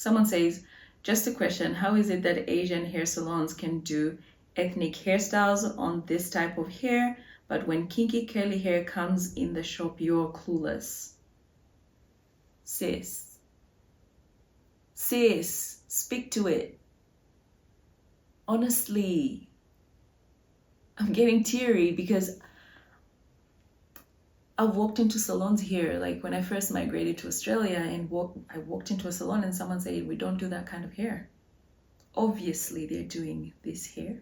Someone says, just a question, how is it that Asian hair salons can do ethnic hairstyles on this type of hair, but when kinky curly hair comes in the shop, you're clueless? Sis, speak to it. Honestly, I'm getting teary because I walked into salons here, like when I first migrated to Australia, and I walked into a salon and someone said, we don't do that kind of hair. Obviously, they're doing this hair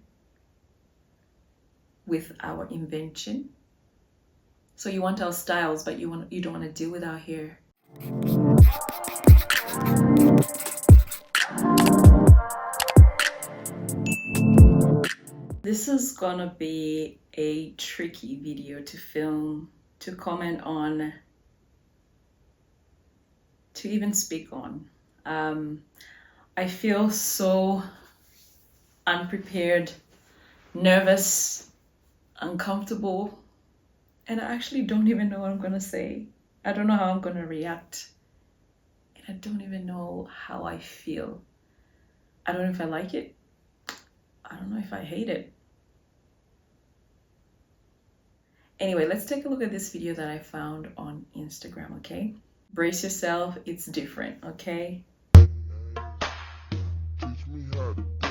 with our invention. So you want our styles, but you don't want to deal with our hair. This is gonna be a tricky video to film, to comment on, to even speak on. I feel so unprepared, nervous, uncomfortable, and I actually don't even know what I'm gonna say. I don't know how I'm gonna react, and I don't even know how I feel. I don't know if I like it. I don't know if I hate it. Anyway, let's take a look at this video that I found on Instagram, okay? Brace yourself, it's different, okay? Teach me how to do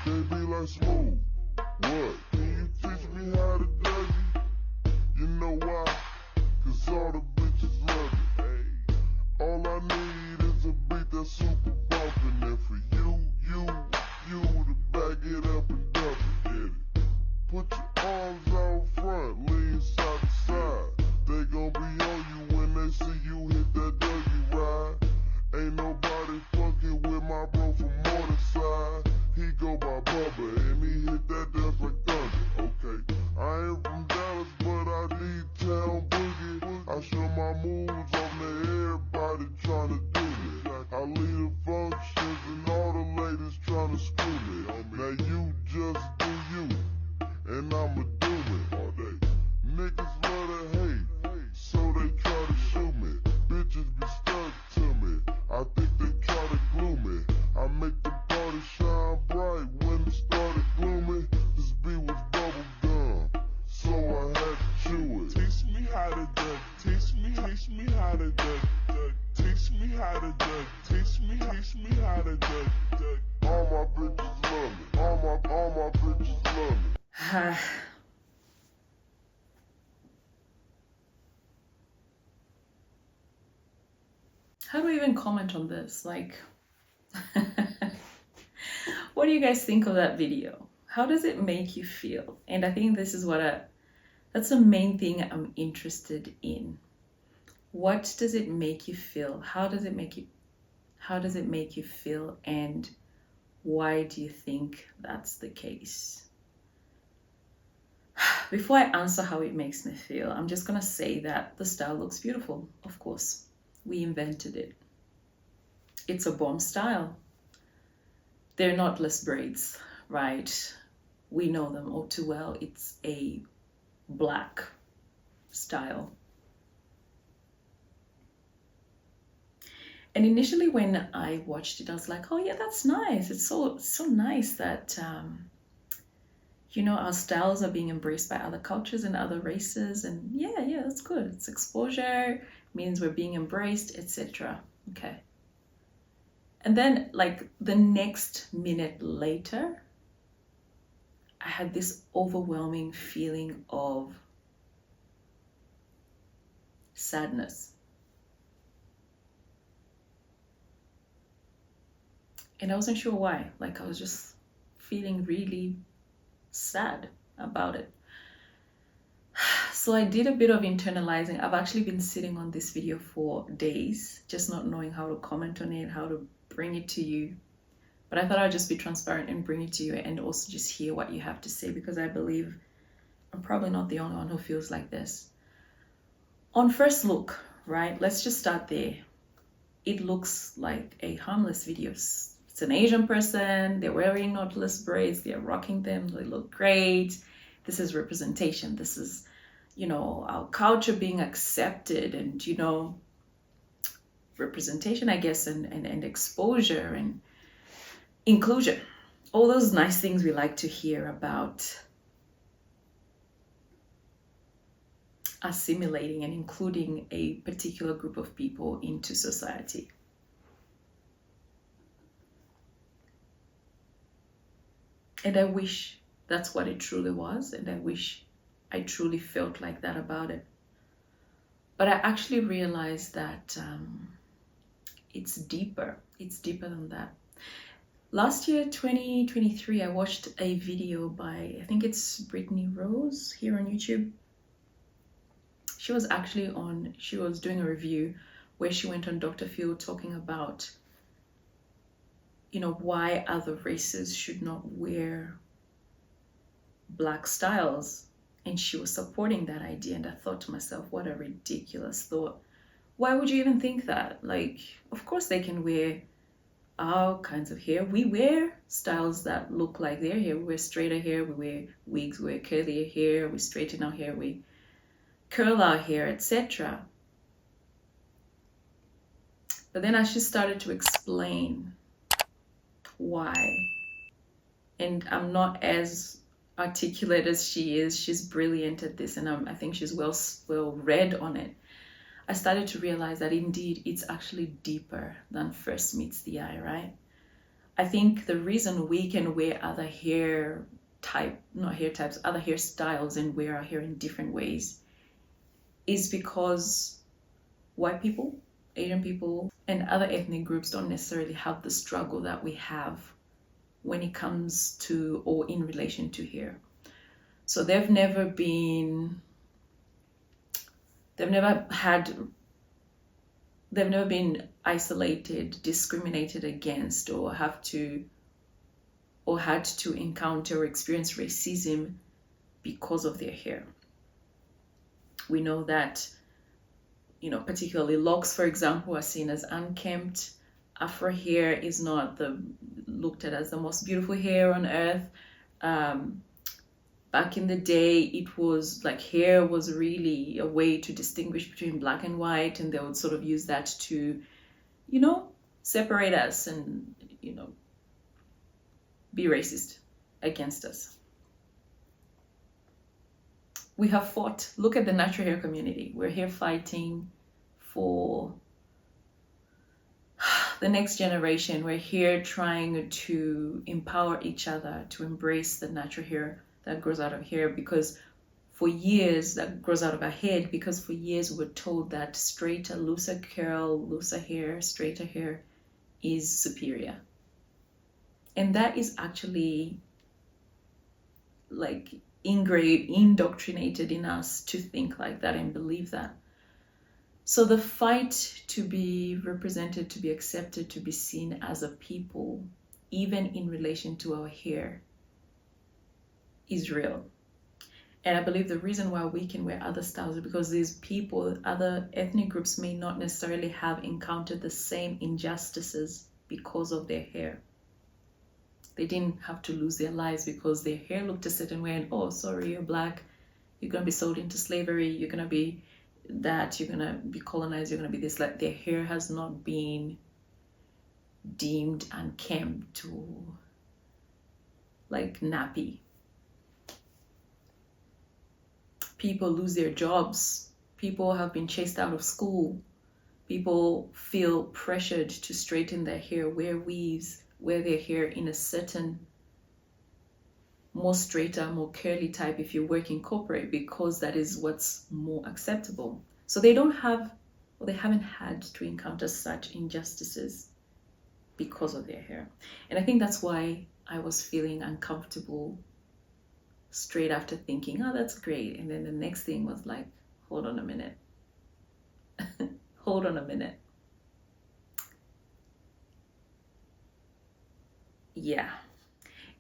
it, baby, like smooth. What? Can you teach me how to do it? You know why? Cause all the bitches love it, all I need is a beat that's super bumpin', and for you to back it up and dump it, get it. Put your arms out front, lean side to side. They gon' be on you when they see you hit that Dougie ride. Ain't nobody fucking with my bro from Morningside. He go by Bubba and he hit that dance like thunder. Okay, I ain't from Dallas, but I need town boogie. I show my moves on to everybody tryna do me. I lead the functions and all the ladies tryna screw me. Now you just do you, and I'ma do it all day. Niggas love to hate, so they try to shoot me. Bitches be stuck to me, I think they try to glue me. I make the party shine bright when it started gloomy. This beat was bubble gum, so I had to chew it. Teach me how to duck, teach me how to duck, teach me how to duck, teach me how to duck. All my bitches love me, all my bitches love me. How do I even comment on this? Like, what do you guys think of that video? How does it make you feel? And I think this is that's the main thing I'm interested in. What does it make you feel? How does it make you feel? And why do you think that's the case? Before I answer how it makes me feel, I'm just gonna say that the style looks beautiful, of course. We invented it. It's a bomb style. They're knotless braids, right? We know them all too well. It's a black style. And initially when I watched it, I was like, oh yeah, that's nice. It's so nice that, our styles are being embraced by other cultures and other races. And yeah, that's good. It's exposure, means we're being embraced, etc. Okay. And then like the next minute later, I had this overwhelming feeling of sadness. And I wasn't sure why. Like I was just feeling really sad about it. So I did a bit of internalizing. I've actually been sitting on this video for days, just not knowing how to comment on it, how to bring it to you. But I thought I'd just be transparent and bring it to you and also just hear what you have to say, because I believe I'm probably not the only one who feels like this. On first look, right? Let's just start there. It looks like a harmless video. It's an Asian person, they're wearing knotless braids, they're rocking them, they look great. This is representation. This is, our culture being accepted, and, representation, I guess, and exposure and inclusion. All those nice things we like to hear about assimilating and including a particular group of people into society. And I wish that's what it truly was, and I wish I truly felt like that about it. But I actually realized that it's deeper. It's deeper than that. Last year, 2023, I watched a video by, I think it's Brittany Rose here on YouTube. She was doing a review where she went on Dr. Phil talking about, you know, why other races should not wear black styles. And she was supporting that idea. And I thought to myself, what a ridiculous thought. Why would you even think that? Like, of course they can wear all kinds of hair. We wear styles that look like their hair. We wear straighter hair, we wear wigs, we wear curlier hair, we straighten our hair, we curl our hair, etc. But then as she started to explain why, and I'm not as articulate as she is, she's brilliant at this, and I think she's well read on it. I started to realize that indeed it's actually deeper than first meets the eye, right? I think the reason we can wear other other hairstyles and wear our hair in different ways is because white people, Asian people, and other ethnic groups don't necessarily have the struggle that we have when it comes to or in relation to hair. So they've never been isolated, discriminated against, or had to encounter or experience racism because of their hair. We know that, you know, particularly locks, for example, are seen as unkempt. Afro hair is not looked at as the most beautiful hair on earth. Back in the day, it was like hair was really a way to distinguish between black and white, and they would sort of use that to, you know, separate us and, you know, be racist against us. We have fought. Look at the natural hair community. We're here fighting for the next generation. We're here trying to empower each other to embrace the natural hair that grows out of hair, because for years that grows out of our head, because for years we're told that straighter, looser curl, looser hair, straighter hair is superior. And that is actually like indoctrinated in us to think like that and believe that. So the fight to be represented, to be accepted, to be seen as a people, even in relation to our hair, is real. And I believe the reason why we can wear other styles is because these people, other ethnic groups, may not necessarily have encountered the same injustices because of their hair. They didn't have to lose their lives because their hair looked a certain way, and oh, sorry, you're black, you're gonna be sold into slavery, you're gonna be that, you're gonna be colonized, you're gonna be this. Like, their hair has not been deemed unkempt or like nappy. People lose their jobs. People have been chased out of school. People feel pressured to straighten their hair, wear weaves, wear their hair in a certain more straighter, more curly type if you work in corporate, because that is what's more acceptable. So they don't have, or they haven't had to encounter such injustices because of their hair. And I think that's why I was feeling uncomfortable straight after thinking, oh, that's great. And then the next thing was like, hold on a minute. Hold on a minute. Yeah.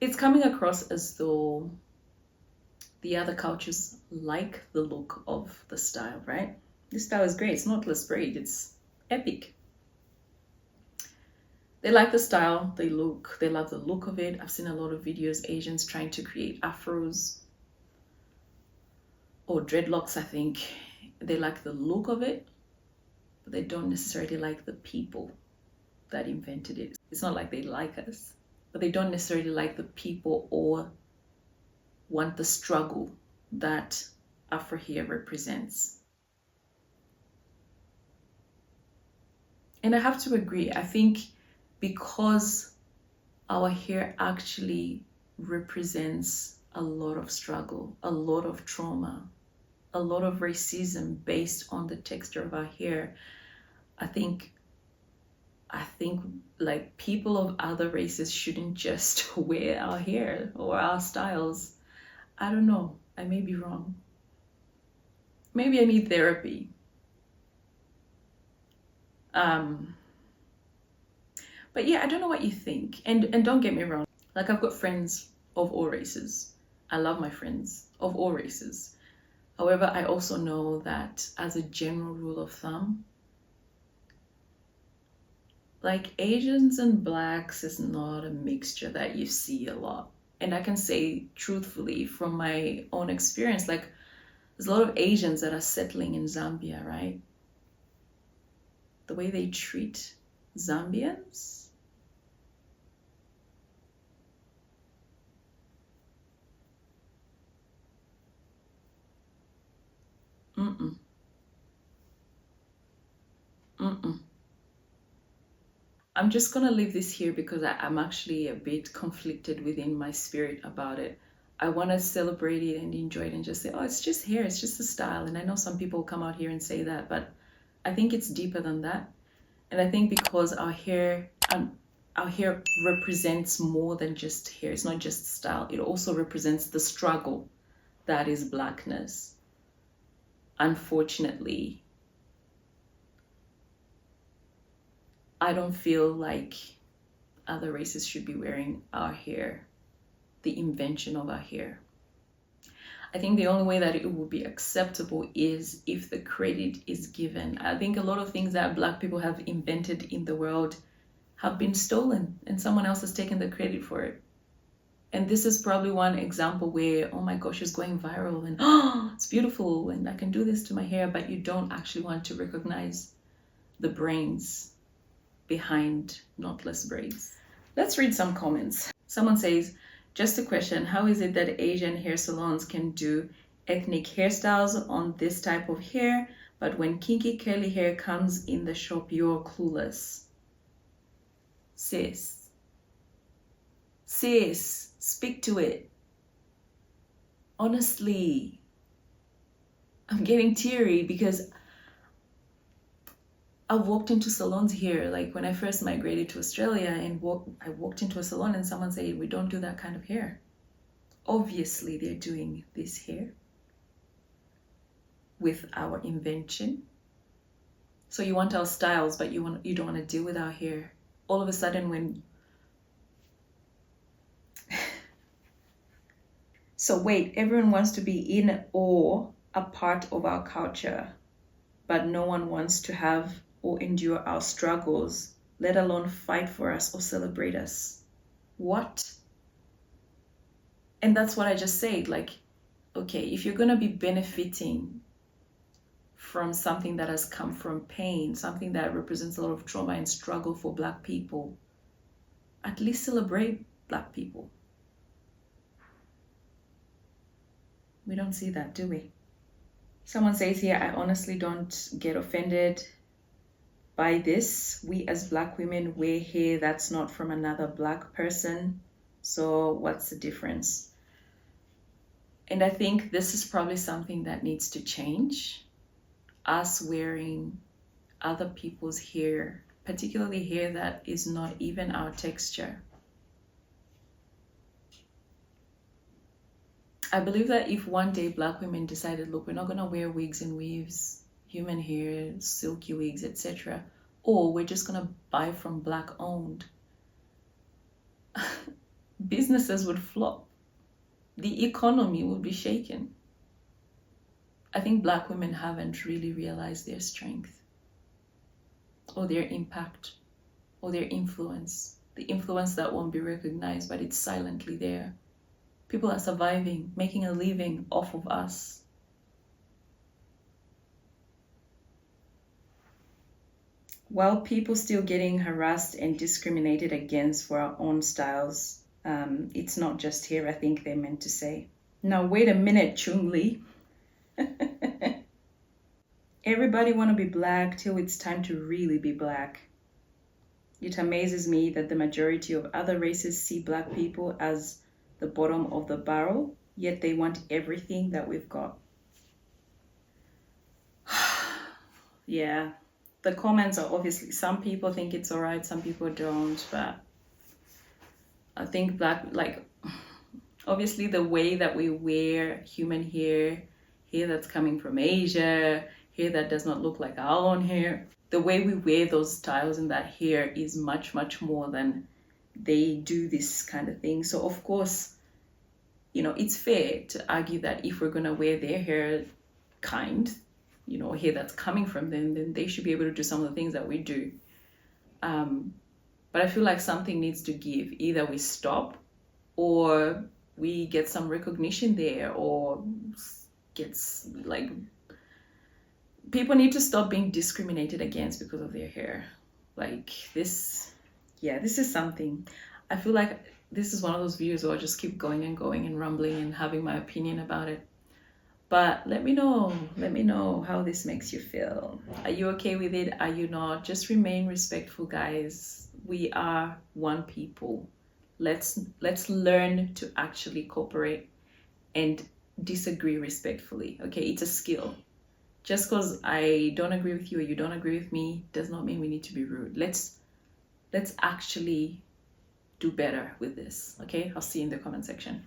It's coming across as though the other cultures like the look of the style, right? This style is great. It's Knotless braid. It's epic. They like the style, they love the look of it. I've seen a lot of videos, Asians trying to create afros or dreadlocks, I think. They like the look of it. but they don't necessarily like the people that invented it. It's not like they like us, but they don't necessarily like the people or want the struggle that Afro hair represents. And I have to agree, I think because our hair actually represents a lot of struggle, a lot of trauma, a lot of racism based on the texture of our hair, I think like people of other races shouldn't just wear our hair or our styles. I don't know, I may be wrong. Maybe I need therapy. But yeah, I don't know what you think. And don't get me wrong, like I've got friends of all races. I love my friends of all races. However, I also know that as a general rule of thumb, like Asians and Blacks is not a mixture that you see a lot. And I can say truthfully from my own experience, like there's a lot of Asians that are settling in Zambia, right? The way they treat Zambians, mm-mm, mm-mm. I'm just gonna leave this here because I'm actually a bit conflicted within my spirit about it. I want to celebrate it and enjoy it and just say, oh, it's just hair, it's just a style. And I know some people come out here and say that, but I think it's deeper than that. And I think because our hair represents more than just hair. It's not just style. It also represents the struggle that is Blackness. Unfortunately, I don't feel like other races should be wearing our hair, the invention of our hair. I think the only way that it will be acceptable is if the credit is given. I think a lot of things that Black people have invented in the world have been stolen and someone else has taken the credit for it. And this is probably one example where, oh my gosh, it's going viral and oh, it's beautiful and I can do this to my hair, but you don't actually want to recognize the brains behind knotless braids. Let's read some comments. Someone says, just a question, how is it that Asian hair salons can do ethnic hairstyles on this type of hair, but when kinky curly hair comes in the shop, you're clueless? Sis, speak to it. Honestly, I'm getting teary because I've walked into salons here, like when I first migrated to Australia, and I walked into a salon and someone said, we don't do that kind of hair. Obviously, they're doing this hair with our invention. So you want our styles, but you don't want to deal with our hair. All of a sudden, when so wait, everyone wants to be in or a part of our culture, but no one wants to have or endure our struggles, let alone fight for us or celebrate us. What? And that's what I just said. Like, okay, if you're going to be benefiting from something that has come from pain, something that represents a lot of trauma and struggle for Black people, at least celebrate Black people. We don't see that, do we? Someone says here, I honestly don't get offended by this. We as Black women wear hair that's not from another Black person. So what's the difference? And I think this is probably something that needs to change. Us wearing other people's hair, particularly hair that is not even our texture. I believe that if one day Black women decided, look, we're not going to wear wigs and weaves, human hair, silky wigs, etc., or we're just going to buy from Black owned, businesses would flop. The economy would be shaken. I think Black women haven't really realized their strength or their impact or their influence, the influence that won't be recognized, but it's silently there. People are surviving, making a living off of us. while people still getting harassed and discriminated against for our own styles, it's not just here, I think they meant to say. Now, wait a minute, Chung Lee. Everybody want to be black till it's time to really be black. It amazes me that the majority of other races see black people as the bottom of the barrel, yet they want everything that we've got. Yeah, the comments are obviously, some people think it's all right, some people don't, but I think black, like, obviously the way that we wear human hair that's coming from Asia, hair that does not look like our own hair, the way we wear those styles in that hair is much, much more than they do this kind of thing. So of course, you know, it's fair to argue that if we're gonna wear their hair kind, you know, hair that's coming from them, then they should be able to do some of the things that we do. But I feel like something needs to give. Either we stop, or we get some recognition there, or gets like, people need to stop being discriminated against because of their hair. Like this, yeah, this is something. I feel like this is one of those videos where I just keep going and rambling and having my opinion about it. But let me know how this makes you feel. Are you okay with it? Are you not? Just remain respectful, guys. We are one people. Let's learn to actually cooperate and disagree respectfully. Okay, it's a skill. Just because I don't agree with you or you don't agree with me does not mean we need to be rude. Let's actually do better with this. Okay, I'll see you in the comment section.